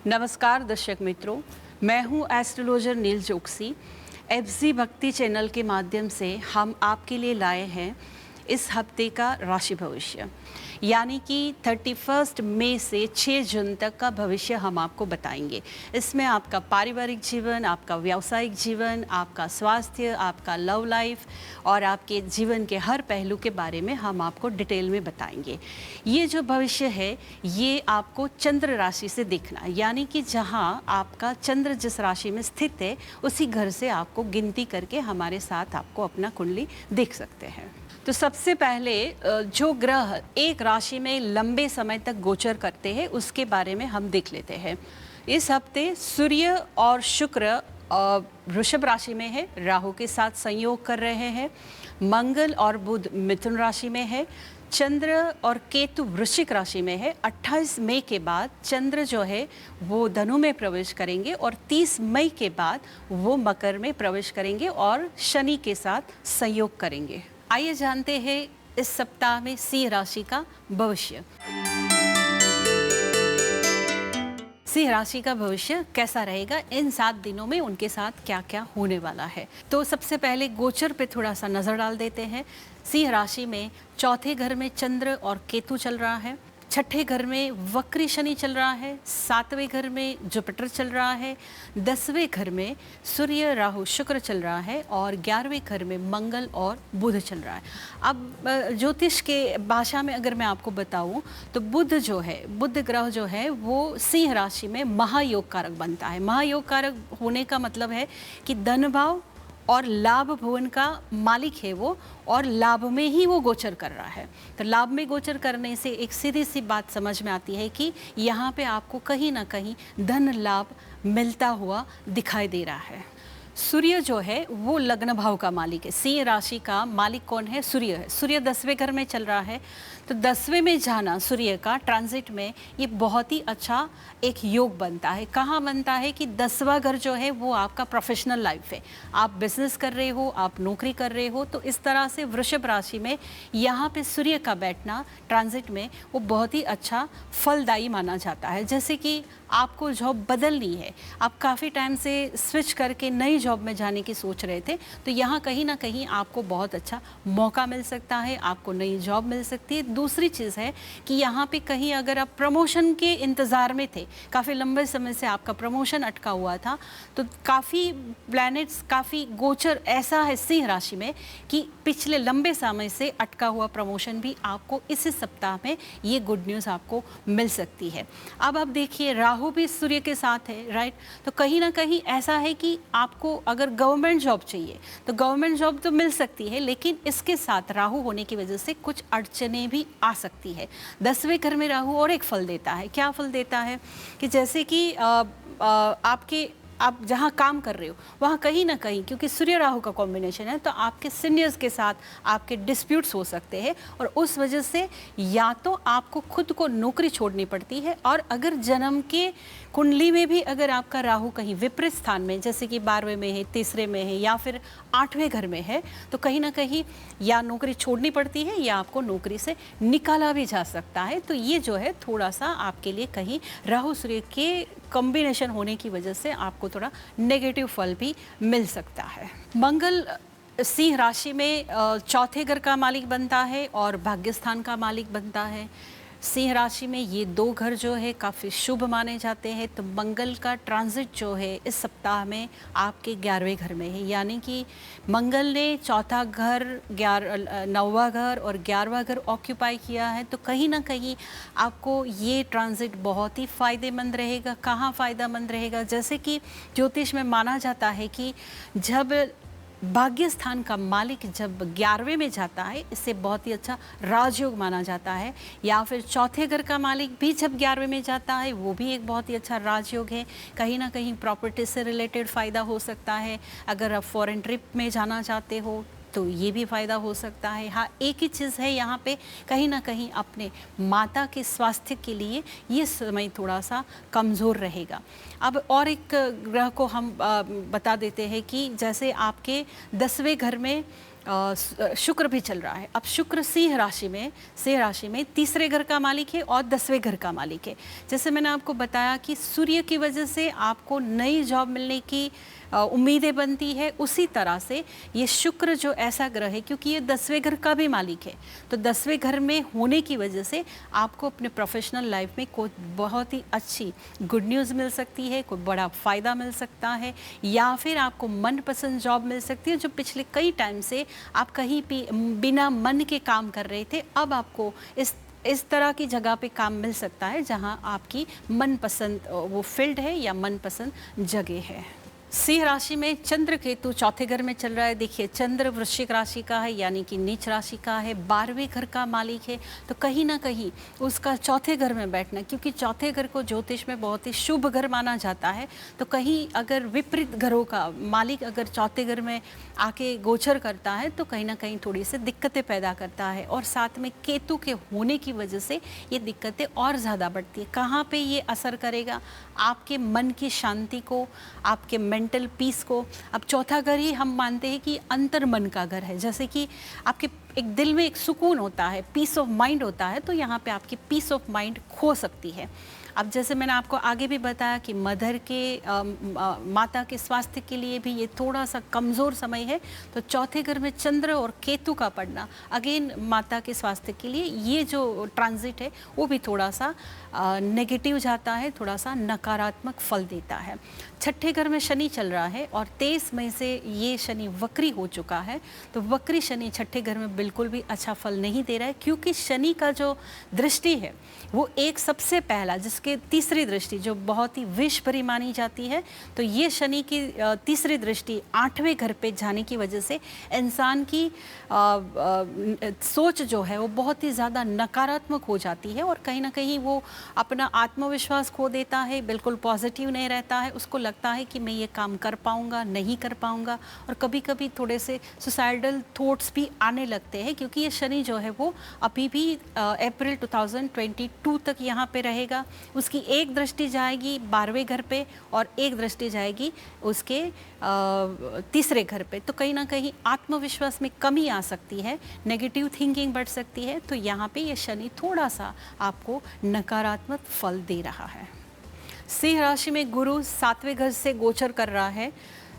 नमस्कार दर्शक मित्रों, मैं हूं एस्ट्रोलॉजर नील जोक्सी। एफजी भक्ति चैनल के माध्यम से हम आपके लिए लाए हैं इस हफ्ते का राशि भविष्य, यानी कि 31 मई से 6 जून तक का भविष्य हम आपको बताएंगे। इसमें आपका पारिवारिक जीवन, आपका व्यावसायिक जीवन, आपका स्वास्थ्य, आपका लव लाइफ और आपके जीवन के हर पहलू के बारे में हम आपको डिटेल में बताएंगे। ये जो भविष्य है ये आपको चंद्र राशि से देखना है, यानी कि जहाँ आपका चंद्र जिस राशि में स्थित है उसी घर से आपको गिनती करके हमारे साथ आपको अपना कुंडली देख सकते हैं। तो सबसे पहले जो ग्रह एक राशि में लंबे समय तक गोचर करते हैं उसके बारे में हम देख लेते हैं। इस हफ्ते सूर्य और शुक्र वृषभ राशि में है, राहु के साथ संयोग कर रहे हैं। मंगल और बुध मिथुन राशि में है। चंद्र और केतु वृश्चिक राशि में है। 28 मई के बाद चंद्र जो है वो धनु में प्रवेश करेंगे और 30 मई के बाद वो मकर में प्रवेश करेंगे और शनि के साथ संयोग करेंगे। आइए जानते हैं इस सप्ताह में सिंह राशि का भविष्य। सिंह राशि का भविष्य कैसा रहेगा, इन 7 दिनों में उनके साथ क्या क्या होने वाला है। तो सबसे पहले गोचर पे थोड़ा सा नजर डाल देते हैं। सिंह राशि में चौथे घर में चंद्र और केतु चल रहा है, छठे घर में वक्री शनि चल रहा है, 7वें घर में जुपिटर चल रहा है, 10वें घर में सूर्य राहु शुक्र चल रहा है और 11वें घर में मंगल और बुध चल रहा है। अब ज्योतिष के भाषा में अगर मैं आपको बताऊं तो बुध जो है, बुध ग्रह जो है वो सिंह राशि में महायोग कारक बनता है। महायोग कारक होने का मतलब है कि धन भाव और लाभ भुवन का मालिक है वो, और लाभ में ही वो गोचर कर रहा है। तो लाभ में गोचर करने से एक सीधी सी बात समझ में आती है कि यहाँ पे आपको कहीं ना कहीं धन लाभ मिलता हुआ दिखाई दे रहा है। सूर्य जो है वो लग्न भाव का मालिक है। सिंह राशि का मालिक कौन है? सूर्य है। सूर्य 10वें घर में चल रहा है, तो 10वें में जाना सूर्य का ट्रांजिट में ये बहुत ही अच्छा एक योग बनता है। कहाँ बनता है कि 10वां घर जो है वो आपका प्रोफेशनल लाइफ है। आप बिजनेस कर रहे हो, आप नौकरी कर रहे हो, तो इस तरह से वृषभ राशि में यहाँ पे सूर्य का बैठना ट्रांजिट में वो बहुत ही अच्छा फलदायी माना जाता है। जैसे कि आपको जॉब बदलनी है, आप काफ़ी टाइम से स्विच करके नई जॉब में जाने की सोच रहे थे, तो यहाँ कहीं ना कहीं आपको बहुत अच्छा मौका मिल सकता है, आपको नई जॉब मिल सकती है। दूसरी चीज़ है कि यहाँ पे कहीं अगर आप प्रमोशन के इंतज़ार में थे, काफ़ी लंबे समय से आपका प्रमोशन अटका हुआ था, तो काफ़ी प्लैनेट्स, काफ़ी गोचर ऐसा है सिंह राशि में कि पिछले लंबे समय से अटका हुआ प्रमोशन भी आपको इस सप्ताह में ये गुड न्यूज़ आपको मिल सकती है। अब आप देखिए राहु भी सूर्य के साथ है, राइट। तो कहीं ना कहीं ऐसा है कि आपको अगर गवर्नमेंट जॉब चाहिए तो गवर्नमेंट जॉब तो मिल सकती है, लेकिन इसके साथ राहु होने की वजह से कुछ अड़चनें भी आ सकती है। 10वें घर में राहु और एक फल देता है। क्या फल देता है कि जैसे कि आप जहाँ काम कर रहे हो वहाँ कहीं ना कहीं, क्योंकि सूर्य राहु का कॉम्बिनेशन है, तो आपके सीनियर्स के साथ आपके डिस्प्यूट्स हो सकते हैं और उस वजह से या तो आपको खुद को नौकरी छोड़नी पड़ती है, और अगर जन्म के कुंडली में भी अगर आपका राहु कहीं विपरीत स्थान में, जैसे कि 12वें में है, 3रे में है या फिर 8वें घर में है, तो कहीं ना कहीं या नौकरी छोड़नी पड़ती है या आपको नौकरी से निकाला भी जा सकता है। तो ये जो है थोड़ा सा आपके लिए कहीं राहु सूर्य के कॉम्बिनेशन होने की वजह से आपको थोड़ा नेगेटिव फल भी मिल सकता है। मंगल सिंह राशि में चौथे घर का मालिक बनता है और भाग्यस्थान का मालिक बनता है। सिंह राशि में ये 2 घर जो है काफ़ी शुभ माने जाते हैं। तो मंगल का ट्रांजिट जो है इस सप्ताह में आपके 11वें घर में है, यानी कि मंगल ने चौथा घर, 9वां घर और 11वां घर ऑक्यूपाई किया है। तो कहीं ना कहीं आपको ये ट्रांजिट बहुत ही फ़ायदेमंद रहेगा। कहाँ फ़ायदेमंद रहेगा? जैसे कि ज्योतिष में माना जाता है कि जब भाग्य स्थान का मालिक जब 11वें में जाता है, इससे बहुत ही अच्छा राजयोग माना जाता है। या फिर चौथे घर का मालिक भी जब 11वें में जाता है, वो भी एक बहुत ही अच्छा राजयोग है। कहीं ना कहीं प्रॉपर्टी से रिलेटेड फ़ायदा हो सकता है। अगर आप फॉरेन ट्रिप में जाना चाहते हो तो ये भी फ़ायदा हो सकता है। हाँ, एक ही चीज़ है यहाँ पे, कहीं ना कहीं अपने माता के स्वास्थ्य के लिए ये समय थोड़ा सा कमज़ोर रहेगा। अब और एक ग्रह को हम बता देते हैं कि जैसे आपके 10वें घर में शुक्र भी चल रहा है। अब शुक्र सिंह राशि में तीसरे घर का मालिक है और 10वें घर का मालिक है। जैसे मैंने आपको बताया कि सूर्य की वजह से आपको नई जॉब मिलने की उम्मीदें बनती है, उसी तरह से ये शुक्र जो ऐसा ग्रह है, क्योंकि ये 10वें घर का भी मालिक है, तो 10वें घर में होने की वजह से आपको अपने प्रोफेशनल लाइफ में कोई बहुत ही अच्छी गुड न्यूज़ मिल सकती है, कोई बड़ा फ़ायदा मिल सकता है, या फिर आपको मनपसंद जॉब मिल सकती है जो पिछले कई टाइम से आप कहीं भी बिना मन के काम कर रहे थे। अब आपको इस तरह की जगह पे काम मिल सकता है जहां आपकी मनपसंद वो फील्ड है या मनपसंद जगह है। सिंह राशि में चंद्र केतु चौथे घर में चल रहा है। देखिए, चंद्र वृश्चिक राशि का है, यानी कि नीच राशि का है, 12वें घर का मालिक है, तो कहीं ना कहीं उसका चौथे घर में बैठना, क्योंकि चौथे घर को ज्योतिष में बहुत ही शुभ घर माना जाता है, तो कहीं अगर विपरीत घरों का मालिक अगर चौथे घर में आके गोचर करता है तो कहीं ना कहीं थोड़ी सी दिक्कतें पैदा करता है, और साथ में केतु के होने की वजह से ये दिक्कतें और ज़्यादा बढ़ती है। कहाँ पे ये असर करेगा? आपके मन की शांति को, आपके मेंटल पीस को। अब चौथा घर ही हम मानते हैं कि अंतर मन का घर है, जैसे कि आपके एक दिल में एक सुकून होता है, पीस ऑफ माइंड होता है, तो यहाँ पे आपकी पीस ऑफ माइंड खो सकती है। अब जैसे मैंने आपको आगे भी बताया कि माता के स्वास्थ्य के लिए भी ये थोड़ा सा कमज़ोर समय है, तो चौथे घर में चंद्र और केतु का पड़ना अगेन माता के स्वास्थ्य के लिए ये जो ट्रांजिट है वो भी थोड़ा सा नेगेटिव जाता है, थोड़ा सा नकारात्मक फल देता है। छठे घर में शनि चल रहा है और 23 मई से ये शनि वक्री हो चुका है, तो वक्री शनि छठे घर में बिल्कुल भी अच्छा फल नहीं दे रहा है, क्योंकि शनि का जो दृष्टि है वो एक सबसे पहला, जिसके तीसरी दृष्टि जो बहुत ही विष भरी मानी जाती है, तो ये शनि की तीसरी दृष्टि 8वें घर पे जाने की वजह से इंसान की सोच जो है वो बहुत ही ज़्यादा नकारात्मक हो जाती है, और कहीं ना कहीं वो अपना आत्मविश्वास खो देता है, बिल्कुल पॉजिटिव नहीं रहता है, उसको लगता है कि मैं ये काम कर पाऊँगा, नहीं कर पाऊँगा, और कभी कभी थोड़े से सुसाइडल थॉट्स भी आने लगते हैं, क्योंकि ये शनि जो है वो अभी भी अप्रैल 2022 तक यहाँ पे रहेगा। उसकी एक दृष्टि जाएगी 12वें घर पे और एक दृष्टि जाएगी उसके तीसरे घर पे, तो कहीं ना कहीं आत्मविश्वास में कमी आ सकती है, नेगेटिव थिंकिंग बढ़ सकती है, तो यहाँ पे ये शनि थोड़ा सा आपको नकारात्मक फल दे रहा है। सिंह राशि में गुरु 7वें घर से गोचर कर रहा है।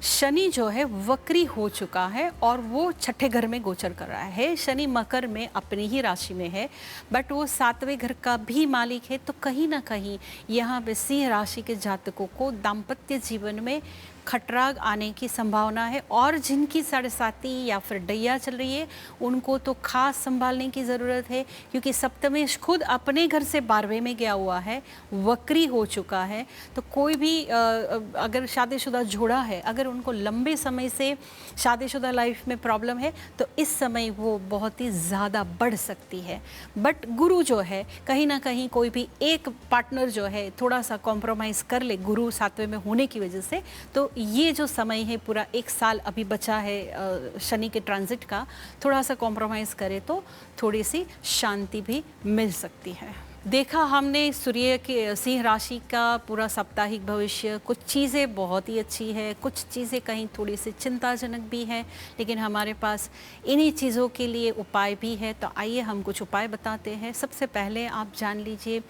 शनि जो है वक्री हो चुका है और वो छठे घर में गोचर कर रहा है। शनि मकर में अपनी ही राशि में है, बट वो 7वें घर का भी मालिक है, तो कहीं ना कहीं यहाँ पे सिंह राशि के जातकों को दाम्पत्य जीवन में खटराग आने की संभावना है, और जिनकी साढ़े या फिर डैया चल रही है उनको तो खास संभालने की ज़रूरत है, क्योंकि सप्तमेश खुद अपने घर से 12वें में गया हुआ है, वक्री हो चुका है, तो कोई भी अगर शादीशुदा जोड़ा है, अगर उनको लंबे समय से शादीशुदा लाइफ में प्रॉब्लम है तो इस समय वो बहुत ही ज़्यादा बढ़ सकती है। बट गुरु जो है कहीं ना कहीं कोई भी एक पार्टनर जो है थोड़ा सा कॉम्प्रोमाइज़ कर ले गुरु 7वें में होने की वजह से, तो ये जो समय है पूरा 1 साल अभी बचा है शनि के ट्रांजिट का, थोड़ा सा कॉम्प्रोमाइज़ करे तो थोड़ी सी शांति भी मिल सकती है। देखा हमने सूर्य के सिंह राशि का पूरा साप्ताहिक भविष्य। कुछ चीज़ें बहुत ही अच्छी है, कुछ चीज़ें कहीं थोड़ी सी चिंताजनक भी हैं, लेकिन हमारे पास इन्हीं चीज़ों के लिए उपाय भी है, तो आइए हम कुछ उपाय बताते हैं। सबसे पहले आप जान लीजिए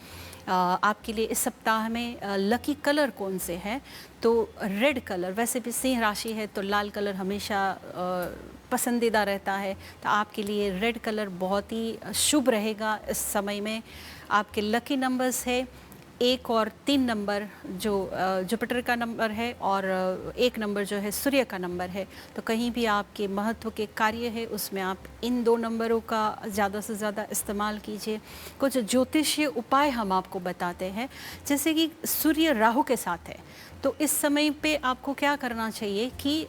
आपके लिए इस सप्ताह में लकी कलर कौन से हैं। तो रेड कलर, वैसे भी सिंह राशि है तो लाल कलर हमेशा पसंदीदा रहता है, तो आपके लिए रेड कलर बहुत ही शुभ रहेगा इस समय में। आपके लकी नंबर्स है 1 और 3 नंबर जो जुपिटर का नंबर है, और 1 नंबर जो है सूर्य का नंबर है, तो कहीं भी आपके महत्व के कार्य है उसमें आप इन 2 नंबरों का ज़्यादा से ज़्यादा इस्तेमाल कीजिए। कुछ ज्योतिषीय उपाय हम आपको बताते हैं, जैसे कि सूर्य राहु के साथ है, तो इस समय पे आपको क्या करना चाहिए कि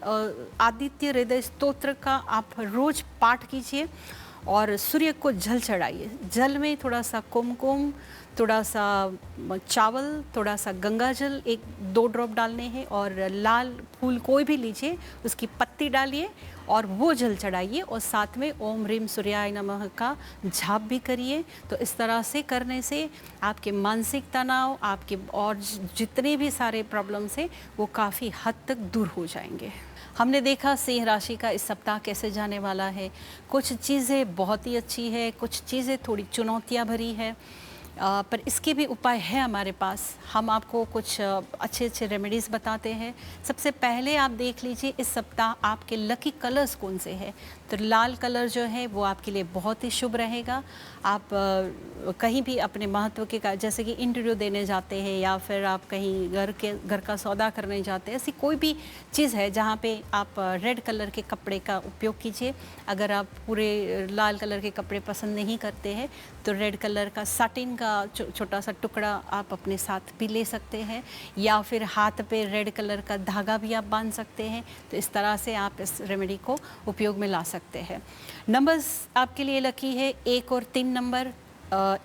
आदित्य हृदय स्तोत्र का आप रोज़ पाठ कीजिए और सूर्य को जल चढ़ाइए। जल में थोड़ा सा कुमकुम, थोड़ा सा चावल, थोड़ा सा गंगा जल, 1-2 ड्रॉप डालने हैं, और लाल फूल कोई भी लीजिए, उसकी पत्ती डालिए और वो जल चढ़ाइए, और साथ में ओम ह्रीम सूर्याय नमः का जाप भी करिए। तो इस तरह से करने से आपके मानसिक तनाव, आपके और जितने भी सारे प्रॉब्लम्स हैं वो काफ़ी हद तक दूर हो जाएंगे। हमने देखा सिंह राशि का इस सप्ताह कैसे जाने वाला है। कुछ चीज़ें बहुत ही अच्छी है, कुछ चीज़ें थोड़ी चुनौतियाँ भरी है, पर इसके भी उपाय है हमारे पास। हम आपको कुछ अच्छे अच्छे रेमेडीज़ बताते हैं। सबसे पहले आप देख लीजिए इस सप्ताह आपके लकी कलर्स कौन से हैं। तो लाल कलर जो है वो आपके लिए बहुत ही शुभ रहेगा। आप कहीं भी अपने महत्व के जैसे कि इंटरव्यू देने जाते हैं, या फिर आप कहीं घर का सौदा करने जाते हैं, ऐसी कोई भी चीज़ है जहाँ पे आप रेड कलर के कपड़े का उपयोग कीजिए। अगर आप पूरे लाल कलर के कपड़े पसंद नहीं करते हैं तो रेड कलर का साटिन का छोटा सा टुकड़ा आप अपने साथ भी ले सकते हैं, या फिर हाथ पे रेड कलर का धागा भी आप बांध सकते हैं। तो इस तरह से आप इस रेमेडी को उपयोग में ला सकते हैं। नंबर्स आपके लिए लकी है 1 और 3 नंबर।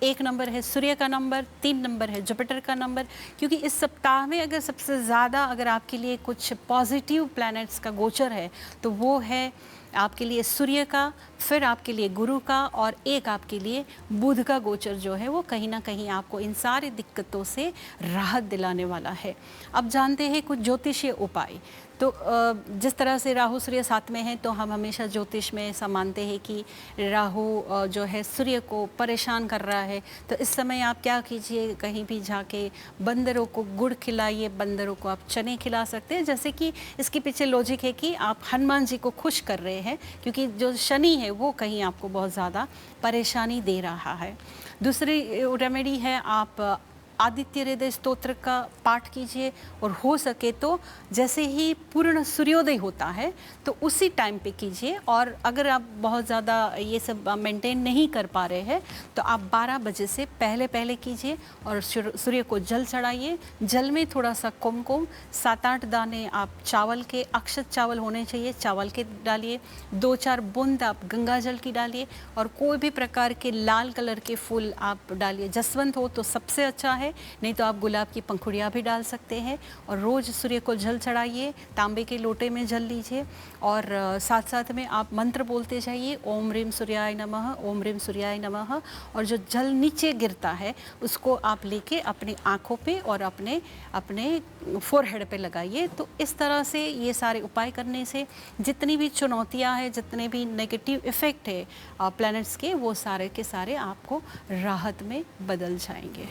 1 नंबर है सूर्य का नंबर, 3 नंबर है जुपिटर का नंबर। क्योंकि इस सप्ताह में अगर सबसे ज़्यादा अगर आपके लिए कुछ पॉजिटिव प्लैनेट्स का गोचर है तो वो है आपके लिए सूर्य का, फिर आपके लिए गुरु का, और एक आपके लिए बुध का गोचर जो है वो कहीं ना कहीं आपको इन सारी दिक्कतों से राहत दिलाने वाला है। अब जानते हैं कुछ ज्योतिषीय उपाय। तो जिस तरह से राहु सूर्य साथ में है तो हम हमेशा ज्योतिष में ऐसा मानते हैं कि राहु जो है सूर्य को परेशान कर रहा है। तो इस समय आप क्या कीजिए, कहीं भी जाके बंदरों को गुड़ खिलाइए, बंदरों को आप चने खिला सकते हैं। जैसे कि इसके पीछे लॉजिक है कि आप हनुमान जी को खुश कर रहे हैं, क्योंकि जो शनि है वो कहीं आपको बहुत ज़्यादा परेशानी दे रहा है। दूसरी रेमेडी है, आप आदित्य हृदय स्तोत्र का पाठ कीजिए, और हो सके तो जैसे ही पूर्ण सूर्योदय होता है तो उसी टाइम पे कीजिए। और अगर आप बहुत ज़्यादा ये सब मेंटेन नहीं कर पा रहे हैं तो आप 12 बजे से पहले कीजिए, और सूर्य को जल चढ़ाइए। जल में थोड़ा सा कुमकुम, 7-8 दाने आप चावल के, अक्षत चावल होने चाहिए, चावल के डालिए। 2-4 बूंद आप गंगा जल की डालिए, और कोई भी प्रकार के लाल कलर के फूल आप डालिए। जसवंत हो तो सबसे अच्छा है, नहीं तो आप गुलाब की पंखुड़ियाँ भी डाल सकते हैं। और रोज़ सूर्य को जल चढ़ाइए, तांबे के लोटे में जल लीजिए, और साथ साथ में आप मंत्र बोलते जाइए, ओम ह्रीम सूर्याय नमः, ओम ह्रीम सूर्याय नमः। और जो जल नीचे गिरता है उसको आप लेके अपनी आँखों पे और अपने फोरहेड पे लगाइए। तो इस तरह से ये सारे उपाय करने से जितनी भी चुनौतियाँ हैं, जितने भी नेगेटिव इफ़ेक्ट है प्लैनेट्स के, वो सारे के सारे आपको राहत में बदल जाएंगे।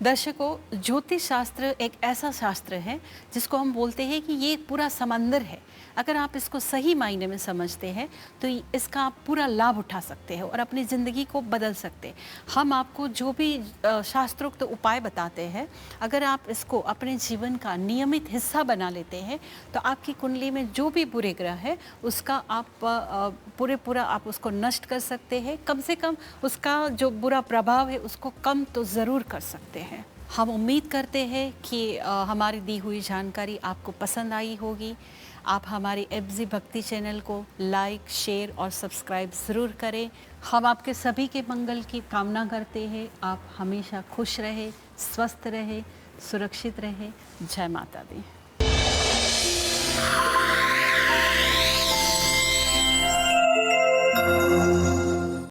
दर्शकों, ज्योतिष शास्त्र एक ऐसा शास्त्र है जिसको हम बोलते हैं कि ये एक पूरा समंदर है। अगर आप इसको सही मायने में समझते हैं तो इसका आप पूरा लाभ उठा सकते हैं और अपनी ज़िंदगी को बदल सकते हैं। हम आपको जो भी शास्त्रोक्त उपाय बताते हैं, अगर आप इसको अपने जीवन का नियमित हिस्सा बना लेते हैं तो आपकी कुंडली में जो भी बुरे ग्रह है उसका आप पूरा आप उसको नष्ट कर सकते हैं। कम से कम उसका जो बुरा प्रभाव है उसको कम तो ज़रूर कर सकते हैं। हम उम्मीद करते हैं कि हमारी दी हुई जानकारी आपको पसंद आई होगी। आप हमारे FZ भक्ति चैनल को लाइक, शेयर और सब्सक्राइब ज़रूर करें। हम आपके सभी के मंगल की कामना करते हैं। आप हमेशा खुश रहें, स्वस्थ रहें, सुरक्षित रहें। जय माता दी।